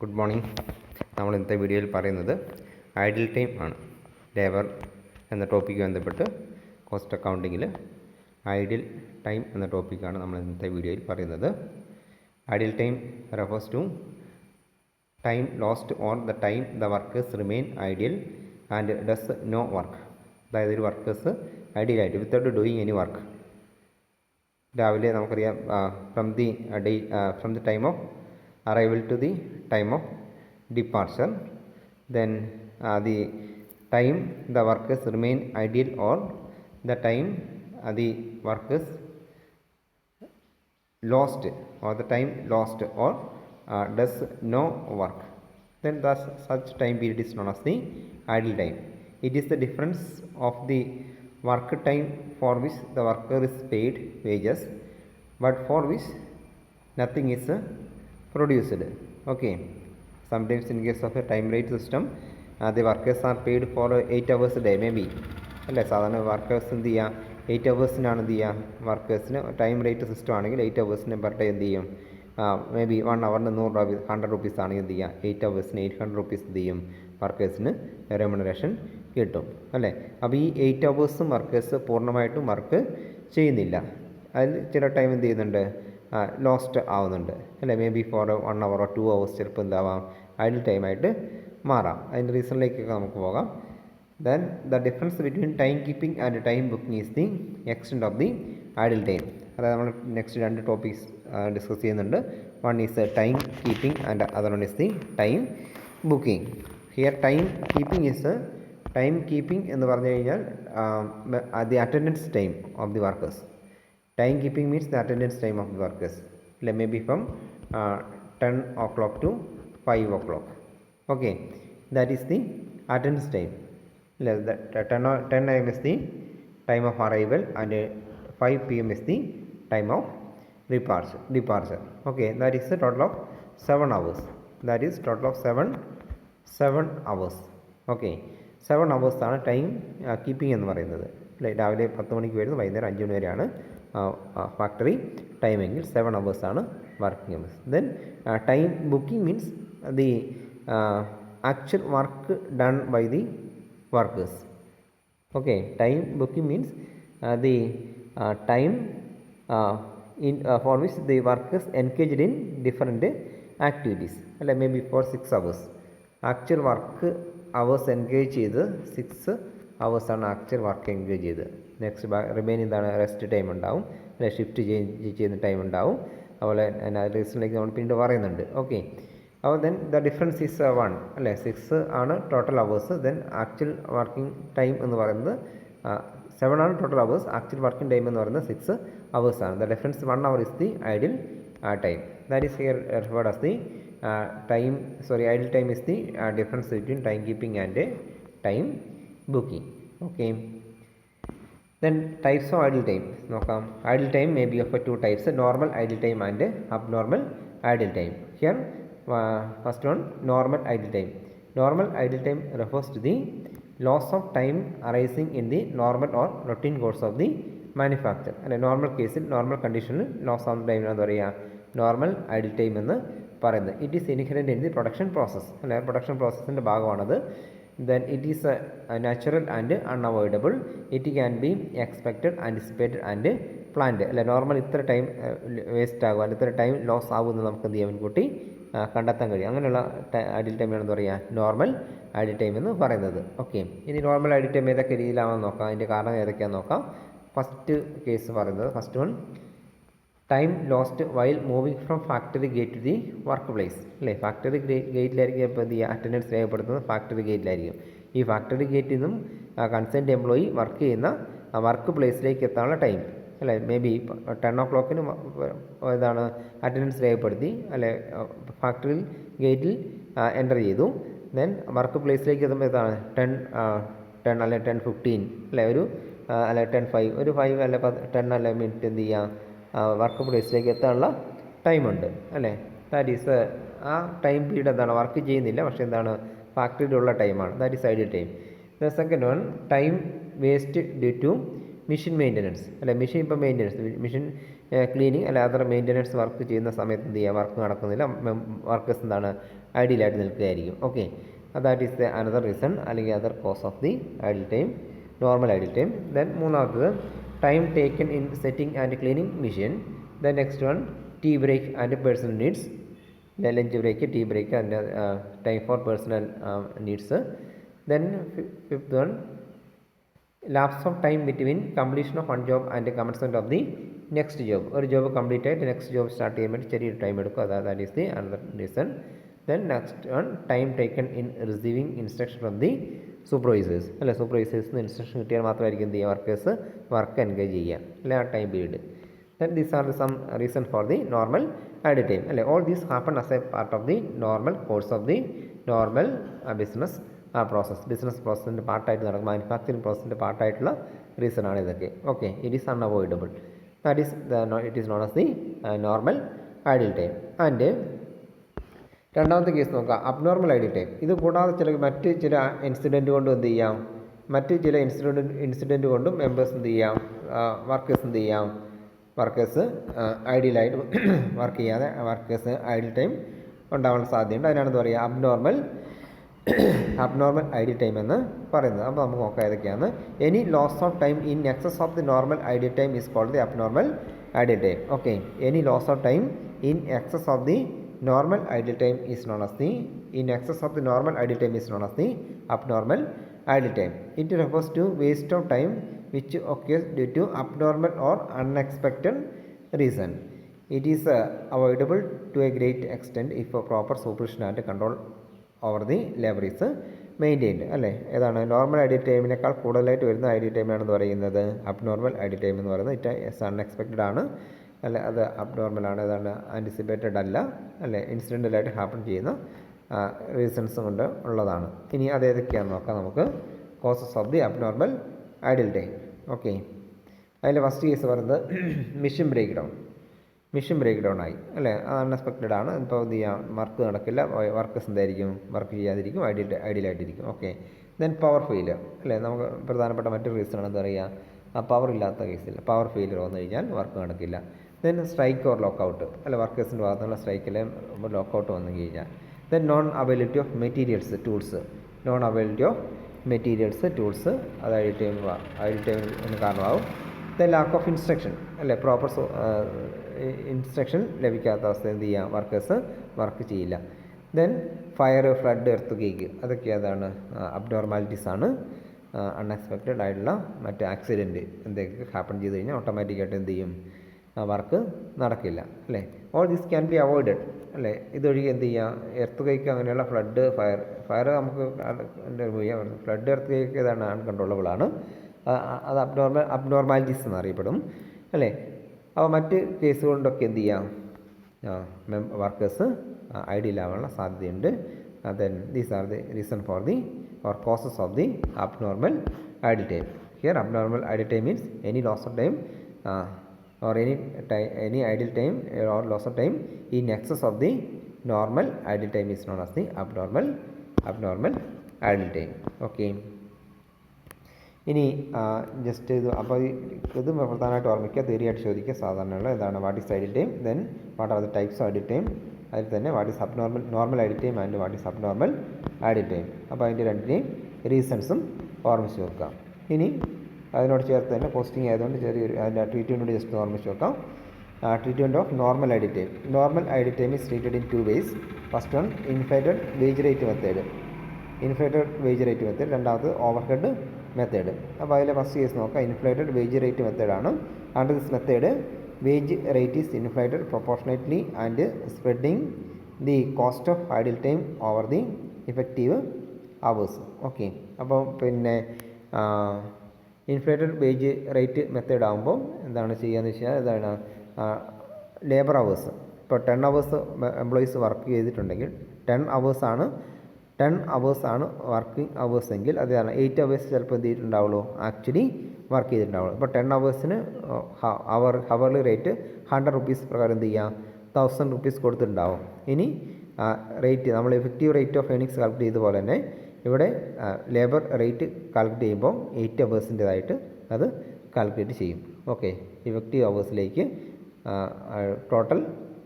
Good morning. നമ്മൾ ഇന്നത്തെ വീഡിയോയിൽ പറയുന്നത് ഐഡിൽ ടൈം ആണ്. ലേബർ എന്ന ടോപ്പിക്ക് ബന്ധപ്പെട്ട് കോസ്റ്റ് അക്കൗണ്ടിങ്ങിൽ ഐഡിൽ ടൈം എന്ന ടോപ്പിക്കാണ് നമ്മൾ ഇന്നത്തെ വീഡിയോയിൽ പറയുന്നത്. Idle time refers to time lost or the time the workers remain idle and does no work. അതായത് ഒരു വർക്കേഴ്സ് ഐഡിയലായിട്ട് വിത്തൗട്ട് ഡൂയിങ് എനി വർക്ക് രാവിലെ നമുക്കറിയാം from the time of arrival to the time of departure, then the time the workers remain idle or the time the workers lost or the time lost or does no work, then thus such time period is known as the idle time. It is the difference of the work time for which the worker is paid wages but for which nothing is produced. Okay, sometimes in case of a time rate system the workers are paid for 8 hours a day maybe അല്ലേ. സാധാരണ workers എന്ത് ചെയ്യുക, 8 ഹവേഴ്സിനാണ് എന്ത് ചെയ്യുക, വർക്കേഴ്സിന് time rate system ആണെങ്കിൽ 8 ഹവേഴ്സിന് per day എന്ത് ചെയ്യും, may be 1 ഹവറിന് 100 rupees ആണെങ്കിൽ എന്ത് ചെയ്യുക, 8 ഹവേഴ്സിന് 800 റുപ്പീസ് എന്ത് ചെയ്യും, വർക്കേഴ്സിന് റെമ്യൂണറേഷൻ കിട്ടും അല്ലേ. അപ്പോൾ ഈ 8 ഹവേഴ്സും വർക്കേഴ്സ് പൂർണ്ണമായിട്ടും വർക്ക് ചെയ്യുന്നില്ല. അതിൽ ചില ടൈം എന്ത് ചെയ്യുന്നുണ്ട്, ലോസ്റ്റ് ആവുന്നുണ്ട് അല്ലേ. മേ ബി ഫോർ 1 ഹവറോ 2 ഹവേഴ്സ് ചിലപ്പോൾ എന്താവാം ഐഡിൽ ടൈമായിട്ട് മാറാം. അതിൻ്റെ റീസണിലേക്കൊക്കെ നമുക്ക് പോകാം. Then the difference between time keeping and time booking is the extend of the idle time. അതായത് നമ്മൾ നെക്സ്റ്റ് 2 ടോപ്പിക്സ് ഡിസ്കസ് ചെയ്യുന്നുണ്ട്. One is time keeping and other one is the time booking. Here time keeping എന്ന് പറഞ്ഞു കഴിഞ്ഞാൽ the attendance time of the workers. Time keeping means the attendance time of the workers. Maybe from 10 o'clock to 5 o'clock. Okay, that is the attendance time. 10 a.m. is the time of arrival and 5 p.m. is the time of departure. Okay, that is the total of 7 hours. That is total of 7 hours. Okay, 7 hours ആണ് time keeping എന്ന് പറയുന്നത്. രാവിലെ 10 മണിക്ക് വരുന്നത് വൈകുന്നേരം 5 മണി വരെയാണ് factory ടൈമെങ്കിൽ 7 hours ആണ് working hours. Then time booking means the actual work done by the workers. Okay, time booking means the time for which the workers engaged in different activities അല്ലെ. May be for 6 hours actual work hours engage ചെയ്ത് 6 hours ആണ് actual work engage ചെയ്ത്. Next remain എന്താണ്, rest time ഉണ്ടാവും അല്ലെ, shift ചെയ്യുന്ന time ഉണ്ടാവും. അതുപോലെ റീസണിലേക്ക് നമ്മൾ പിന്നീട് പറയുന്നുണ്ട്. ഓക്കെ, അപ്പോൾ ദെൻ ദ ഡിഫറൻസ് ഈസ് 1 അല്ലേ. 6 ആണ് total hours. Then actual working time എന്ന് പറയുന്നത് 7 ആണ് total hours. Actual working time എന്ന് പറയുന്നത് 6 hours ആണ്. The difference 1 hour is the idle time. That is here referred as the idle time is the difference between time keeping and time booking. Okay, then types of idle time നോക്കാം. idle time may be of 2 types, normal idle time and abnormal idle time. Here first one, normal idle time. Normal idle time refers to the loss of time arising in the normal or routine course of the manufacture. അല്ലെ, normal കേസിൽ normal കണ്ടീഷനിൽ loss ആവുന്ന ടൈമിന് എന്താ പറയുക, normal idle time എന്ന് പറയുന്നത്. It is inherent in the production process അല്ലെ, production പ്രോസസ്സിൻ്റെ ഭാഗമാണത്. Then it is natural and unavoidable. It can be expected, anticipated and planned. അല്ലെ, നോർമൽ ഇത്ര ടൈം വേസ്റ്റ് ആകും അല്ലെങ്കിൽ ഇത്ര ടൈം ലോസ് ആകുമെന്ന് നമുക്ക് എന്ത് ചെയ്യാൻ മുൻകൂട്ടി കണ്ടെത്താൻ കഴിയും. അങ്ങനെയുള്ള ഐഡിൽ ടൈമിനാണ് എന്താ പറയുക, നോർമൽ ഐഡിൽ ടൈം എന്ന് പറയുന്നത്. ഓക്കെ, ഇനി നോർമൽ ഐഡിൽ ടൈം ഏതൊക്കെ രീതിയിലാണെന്ന് നോക്കാം. അതിൻ്റെ കാരണം ഏതൊക്കെയാണെന്ന് നോക്കാം. ഫസ്റ്റ് കേസ് പറയുന്നത്, first one, time lost while moving from factory gate to the workplace അല്ലേ. ഫാക്ടറി ഗേറ്റിലായിരിക്കും ഇപ്പോൾ എന്ത് ചെയ്യുക, അറ്റൻഡൻസ് രേഖപ്പെടുത്തുന്നത് ഫാക്ടറി ഗേറ്റിലായിരിക്കും. ഈ ഫാക്ടറി ഗേറ്റിൽ നിന്നും കൺസേൺഡ് എംപ്ലോയി വർക്ക് ചെയ്യുന്ന വർക്ക് പ്ലേസിലേക്ക് എത്താനുള്ള ടൈം അല്ലേ. മേ ബി 10 o'clock ഇതാണ് അറ്റൻഡൻസ് രേഖപ്പെടുത്തി അല്ലെ, ഫാക്ടറി ഗേറ്റിൽ എൻ്റർ ചെയ്തു. ദെൻ വർക്ക് പ്ലേസിലേക്ക് എത്തുമ്പോൾ ഇതാണ് 10 അല്ലെ 10:15 അല്ലെ, അല്ലെ 10:05 ഒരു 5 അല്ലെ 10 അല്ലെ മിനിറ്റ് എന്ത് ചെയ്യുക, വർക്ക് പ്ലേസിലേക്ക് എത്താനുള്ള ടൈമുണ്ട് അല്ലേ. ദാറ്റ് ഈസ് ആ ടൈം പീരീഡ് എന്താണ്, വർക്ക് ചെയ്യുന്നില്ല പക്ഷേ എന്താണ് ഫാക്ടറിയിലുള്ള ടൈമാണ്. That is idle time. The second one, time waste due to machine maintenance അല്ലെ, മെഷീൻ ഇപ്പോൾ മെയിൻ്റനൻസ്, മെഷീൻ ക്ലീനിങ് അല്ലെ അതർ മെയിൻ്റനൻസ് വർക്ക് ചെയ്യുന്ന സമയത്ത് എന്ത് ചെയ്യുക, വർക്ക് നടക്കുന്നില്ല, വർക്കേഴ്സ് എന്താണ് ഐഡിയലായിട്ട് നിൽക്കുകയായിരിക്കും. Okay, that is the another reason അല്ലെങ്കിൽ other cause of the idle time, normal idle time. Then മൂന്നാമത്തത് time taken in setting and cleaning machine. Then next one tea break and personal needs, lunch break, tea break and time for personal needs. Then fifth one lapse of time between completion of one job and commencement of the next job. ഒരു job complete ആയിട്ട് next job start ചെയ്യാൻ വേണ്ടി ചെറിയൊരു time എടുക്കും, that is the another reason. Then next one time taken in receiving instruction from the supervisors അല്ലെ, സൂപ്പർവൈസേഴ്സിന് instruction കിട്ടിയാൽ മാത്രമായിരിക്കും എന്ത് ചെയ്യുക, വർക്കേഴ്സ് വർക്ക് എൻഗേജ് ചെയ്യുക അല്ലെ ആ time period. Then these are some reason for the normal idle time അല്ലെ. All these happen as a part of the normal course of the normal business process. Business പ്രോസസ്സിൻ്റെ പാർട്ടായിട്ട് നടക്കും, manufacturing പ്രോസസ്സിൻ്റെ പാർട്ടായിട്ടുള്ള റീസണാണ് ഇതൊക്കെ. Okay, it is unavoidable. That is it is known as the normal idle time. And രണ്ടാമത്തെ കേസ് നോക്കാം, അബ്നോർമൽ ഐഡിൽ ടൈം. ഇത് കൂടാതെ മറ്റ് ചില ഇൻസിഡൻറ്റ് കൊണ്ടും എന്ത് ചെയ്യാം, മറ്റ് ചില ഇൻസിഡൻറ്റ് കൊണ്ടും മെമ്പേഴ്സ് എന്ത് ചെയ്യാം, വർക്കേഴ്സ് എന്ത് ചെയ്യാം, വർക്കേഴ്സ് ഐഡിയലായിട്ട് വർക്ക് ചെയ്യാതെ വർക്കേഴ്സ് ഐഡിൽ ടൈം ഉണ്ടാവാനുള്ള സാധ്യതയുണ്ട്. അതിനാണ് എന്താ പറയുക, അബ്നോർമൽ ഐഡിൽ ടൈം എന്ന് പറയുന്നത്. അപ്പോൾ നമുക്ക് നോക്കാം ഏതൊക്കെയാണ്. Any loss of time in excess of the normal idle time is called the abnormal idle time. Okay, any loss of time in excess of the normal idle time is known as the normal idle time is known as the abnormal idle time. It refers to waste of time which occurs due to abnormal or unexpected reason. It is avoidable to a great extent if a proper supervision and control over the labor is maintained അല്ലേ. ഏതാണ് normal idle ടൈമിനേക്കാൾ കൂടുതലായിട്ട് വരുന്ന idle ടൈമാണെന്ന് പറയുന്നത് abnormal idle time എന്ന് പറയുന്നത്. It unexpected ആണ് അല്ലെ, അത് അബ്നോർമലാണ്, അതാണ് ആൻറ്റിസിപ്പേറ്റഡ് അല്ല അല്ലെ, ഇൻസിഡൻ്റലായിട്ട് ഹാപ്പൺ ചെയ്യുന്ന റീസൺസ് കൊണ്ട് ഉള്ളതാണ്. ഇനി അതേതൊക്കെയാണെന്ന് നോക്കാം നമുക്ക്. Causes of the abnormal idle time. Okay, അതിൽ ഫസ്റ്റ് കേസ് പറയുന്നത് മെഷീൻ ബ്രേക്ക് ഡൗൺ ആയി അല്ലേ, അത് അൺഎക്സ്പെക്റ്റഡ് ആണ്. ഇപ്പോൾ എന്ത് ചെയ്യാം, വർക്ക് നടക്കില്ല, വർക്കേഴ്സ് എന്തായിരിക്കും, വർക്ക് ചെയ്യാതിരിക്കും, ഐഡിയലായിട്ടിരിക്കും. ഓക്കെ, ദെൻ പവർ ഫെയിലിയർ അല്ലേ, നമുക്ക് പ്രധാനപ്പെട്ട മറ്റൊരു റീസൺ എന്താ പറയുക, പവർ ഇല്ലാത്ത കേസിൽ പവർ ഫെയിലിയർ വന്നു കഴിഞ്ഞാൽ വർക്ക് നടക്കില്ല. ദെൻ സ്ട്രൈക്ക് ഓർ ലോക്കൗട്ട് അല്ലെ, വർക്കേഴ്സിൻ്റെ ഭാഗത്തുനിന്നുള്ള സ്ട്രൈക്കിൽ ലോക്കൗട്ട് വന്നു കഴിഞ്ഞാൽ. Then non availability of materials tools അത് ഐഡിൽ ടൈമിന് കാരണമാവും. ദെൻ ലാക്ക് ഓഫ് ഇൻസ്ട്രക്ഷൻ അല്ലെ, പ്രോപ്പർ ഇൻസ്ട്രക്ഷൻ ലഭിക്കാത്ത അവസ്ഥ എന്ത് ചെയ്യാം, വർക്കേഴ്സ് വർക്ക് ചെയ്യില്ല. ദെൻ ഫയർ, ഫ്ലഡ്, എർത്ത് അതൊക്കെ അതാണ് അബ്നോർമാലിറ്റീസ് ആണ്. അൺഎക്സ്പെക്റ്റഡ് ആയിട്ടുള്ള മറ്റ് ആക്സിഡൻറ്റ് എന്തെങ്കിലും ഹാപ്പൺ ചെയ്ത് കഴിഞ്ഞാൽ ഓട്ടോമാറ്റിക്കായിട്ട് എന്ത് ചെയ്യും, വർക്ക് നടക്കില്ല അല്ലേ. All this can be avoided അല്ലേ. ഇതൊഴികെ എന്ത് ചെയ്യുക, എർത്ത് കേക്ക് അങ്ങനെയുള്ള ഫ്ലഡ്, ഫയർ നമുക്ക് ഫ്ലഡ്, എർത്ത് കേക്ക് ഏതാണ് അൺകൺട്രോളബിൾ ആണ്, അത് അബ്നോർമാലിറ്റീസ് എന്നറിയപ്പെടും അല്ലേ. അപ്പോൾ മറ്റ് കേസ് കൊണ്ടൊക്കെ എന്ത് ചെയ്യാം, വർക്കേഴ്സ് ഐഡിയലാവാനുള്ള സാധ്യതയുണ്ട്. Then these are the reason for the or causes of the abnormal idle time. Here abnormal idle time means any loss of time or any idle time or loss of time in excess of the normal idle time is known as the abnormal idle time. Okay, ഇനി just ഇത് അപ്പോൾ ഇത് പ്രധാനമായിട്ട് ഓർമ്മിക്കുക, തിയറിയായിട്ട് ചോദിക്കുക സാധാരണയുള്ള എന്താണ്, what is idle time, then what are the types of idle time, അതിൽ തന്നെ what is normal idle time and what is abnormal idle time. അപ്പോൾ അതിൻ്റെ രണ്ടിനെയും റീസൺസും ഓർമ്മിച്ച് വെക്കാം. ഇനി അതിനോട് ചേർത്ത് തന്നെ പോസ്റ്റിംഗ് ആയതുകൊണ്ട് ചെറിയൊരു അതിൻ്റെ ട്രീറ്റ്മെൻറ്റ് ജസ്റ്റ് ഓർമ്മിച്ച് വെക്കാം. Treatment of normal idle time. Normal idle time is treated in 2 ways. First one inflated wage rate method, രണ്ടാമത് ഓവർഹെഡ് മെത്തേഡ്. അപ്പോൾ അതിലെ ഫസ്റ്റ് കേസ് നോക്കാം, ഇൻഫ്ലേറ്റഡ് വേജ് റേറ്റ് മെത്തേഡാണ്. Under this method wage rate is inflated proportionately and spreading the cost of idle time over the effective hours. Okay, അപ്പോൾ പിന്നെ inflated wage rate method ആകുമ്പോൾ എന്താണ് ചെയ്യുകയെന്ന് വെച്ചാൽ ഇതാണ് ലേബർ അവേഴ്സ്. ഇപ്പോൾ 10 hours എംപ്ലോയീസ് വർക്ക് ചെയ്തിട്ടുണ്ടെങ്കിൽ 10 hours ആണ് വർക്കിംഗ് അവേഴ്സ് എങ്കിൽ അതാണ് 8 hours ചിലപ്പോൾ എന്ത് ചെയ്തിട്ടുണ്ടാവുള്ളൂ, ആക്ച്വലി വർക്ക് ചെയ്തിട്ടുണ്ടാവുള്ളൂ. ഇപ്പോൾ 10 hoursന് ഹവർലി റേറ്റ് 100 rupees പ്രകാരം എന്ത് ചെയ്യാം, 1000 rupees കൊടുത്തിട്ടുണ്ടാവും. ഇനി റേറ്റ് നമ്മൾ effective rate of earnings calculate ചെയ്ത പോലെ തന്നെ ഇവിടെ ലേബർ റേറ്റ് കാൽക്കുലേറ്റ് ചെയ്യുമ്പോൾ 8 hoursൻ്റേതായിട്ട് അത് കാൽക്കുലേറ്റ് ചെയ്യും. ഓക്കെ, ഇഫക്റ്റീവ് അവേഴ്സിലേക്ക് total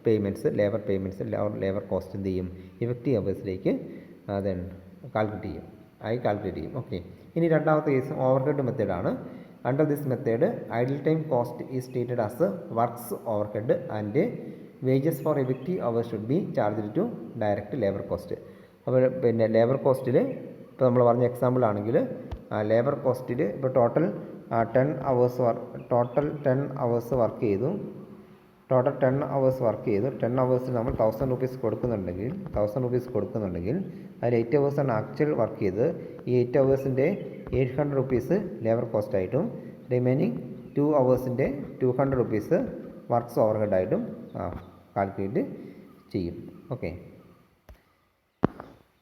payments, labour payments, labour cost എന്ത് ചെയ്യും, ഇഫക്റ്റീവ് അവേഴ്സിലേക്ക് ദെൻ കാൽക്കുലേറ്റ് ചെയ്യും, കാൽക്കുലേറ്റ് ചെയ്യും. ഓക്കെ, ഇനി രണ്ടാമത്തെ കേസ് ഓവർഹെഡ് മെത്തേഡാണ്. Under this method idle time cost is stated as works overhead and wages for effective hours should be charged to direct labour cost. അപ്പോൾ പിന്നെ ലേബർ കോസ്റ്റിൽ ഇപ്പോൾ നമ്മൾ പറഞ്ഞ എക്സാമ്പിൾ ആണെങ്കിൽ ലേബർ കോസ്റ്റിൽ ഇപ്പോൾ ടോട്ടൽ 10 അവേഴ്സ് വർക്ക് ചെയ്തു. 10 അവേഴ്സിൽ നമ്മൾ 1000 rupees കൊടുക്കുന്നുണ്ടെങ്കിൽ അതിൽ 8 അവേഴ്സാണ് ആക്ച്വൽ വർക്ക് ചെയ്തത്. ഈ 8 അവേഴ്സിൻ്റെ 800 rupees ലേബർ കോസ്റ്റായിട്ടും റിമൈനിങ് 2 അവേഴ്സിൻ്റെ 200 rupees വർക്ക്സ് ഓവർഹെഡായിട്ടും കാൽക്കുലേറ്റ് ചെയ്യും. Okay,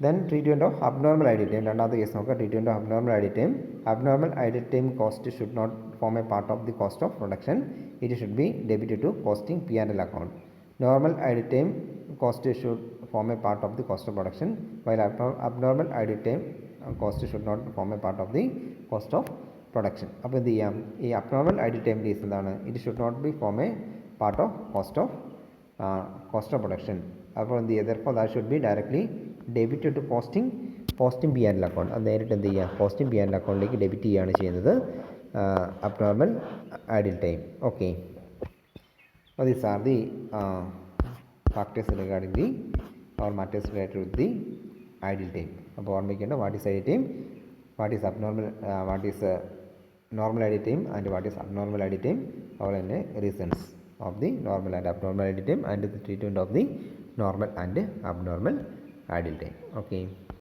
then treatment of abnormal idle time. രണ്ടാമത്തെ കേസ് നോക്കുക. Treatment of abnormal idle time. Abnormal idle time cost should not form a part of the cost of production. It should be debited to costing P&L account. Normal idle time cost should form a part of the cost of production, while abnormal idle time cost should not form a part of the cost of production. അപ്പോൾ എന്ത് ചെയ്യാം, ഈ abnormal idle time case എന്താണ്, it should not be form a part of cost of production. അപ്പോൾ എന്ത് ചെയ്യുക, therefore that should be directly debited to costing P&L account. അത് നേരിട്ട് എന്ത് ചെയ്യുക, കോസ്റ്റിംഗ് P&L അക്കൗണ്ടിലേക്ക് ഡെബിറ്റ് ചെയ്യുകയാണ് ചെയ്യുന്നത് abnormal idle time. Okay, these are the factors regarding the or matters related with the ideal time. അപ്പോൾ ഓർമ്മിക്കേണ്ട what is ideal time, what is normal idle time and what is abnormal idle time, അതുപോലെ തന്നെ reasons of the normal and abnormal ideal time and the treatment of the normal and abnormal ideal time. Okay.